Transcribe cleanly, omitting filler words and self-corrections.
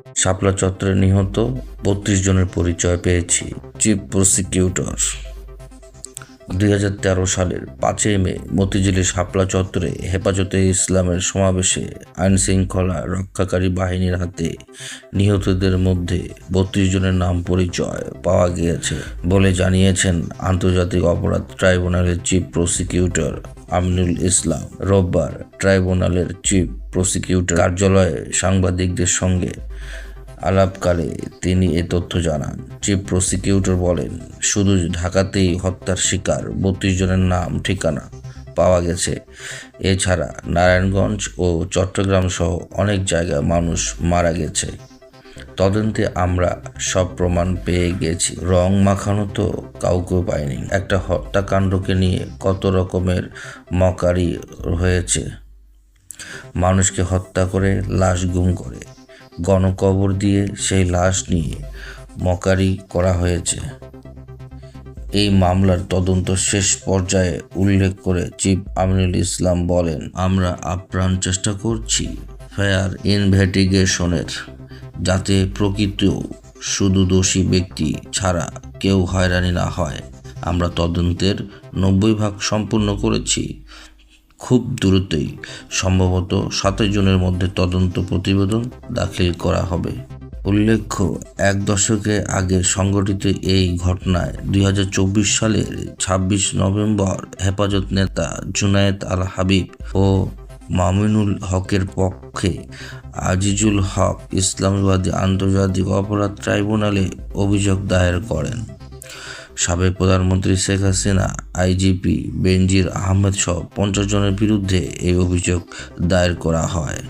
শাপলা চত্বরে নিহত ৩২ জনের পরিচয় পেয়েছি। Chief prosecutor. ২০১৩ সালের ৫ই মে মতিঝিলের শাপলা চত্বরে হেফাজতে ইসলামের সমাবেশে আইনশৃঙ্খলা রক্ষাকারী বাহিনীর হাতে নিহতদের মধ্যে ৩২ জনের নাম পরিচয় পাওয়া গিয়েছে বলে জানিয়েছেন আন্তর্জাতিক অপরাধ ট্রাইব্যুনালের চিফ প্রসিকিউটর আমিনুল ইসলাম। রোববার ট্রাইব্যুনালের চিফ প্রসিকিউটর কার্যালয়ে সাংবাদিকদের সঙ্গে আলাপকালে তিনি এ তথ্য জানান। চিফ প্রসিকিউটর বলেন, শুধু ঢাকাতেই হত্যার শিকার ৩২ জনের নাম ঠিকানা পাওয়া গেছে। এছাড়া নারায়ণগঞ্জ ও চট্টগ্রাম সহ অনেক জায়গায় মানুষ মারা গেছে। তদন্তে আমরা সব প্রমাণ পেয়ে গেছি। রং মাখানো তো কাউকে পাইনি। একটা হত্যাকাণ্ডকে নিয়ে কত রকমের মকারি হয়েছে। মানুষকে হত্যা করে লাশ গুম করে গণকবর দিয়ে সেই লাশ নিয়ে মকারি করা হয়েছে। এই মামলার তদন্ত শেষ পর্যায়ে উল্লেখ করে চিফ আমিনুল ইসলাম বলেন, আমরা আপ্রাণ চেষ্টা করছি ফেয়ার ইনভেস্টিগেশনের, যাতে প্রকৃত শুধু দোষী ব্যক্তি ছাড়া কেউ হয়রানি না হয়। আমরা তদন্তের ৯০% সম্পূর্ণ করেছি। খুব দ্রুতই সম্ভবত ২৭ জনের মধ্যে তদন্ত প্রতিবেদন দাখিল করা হবে। উল্লেখ্য, এক দশকে আগে সংঘটিত এই ঘটনায় ২০২৪ সালের ২৬ নভেম্বর হেফাজত নেতা জুনায়েদ আল হাবিব ও মামুনুল হকের পক্ষে আজিজুল হক ইসলামবাদী আন্তর্জাতিক অপরাধ ট্রাইব্যুনালে অভিযোগ দায়ের করেন। সাবেক প্রধানমন্ত্রী শেখ হাসিনা, আইজিপি বেনজির আহমেদ সহ ৫০ জনের বিরুদ্ধে এই অভিযোগ দায়ের করা হয়।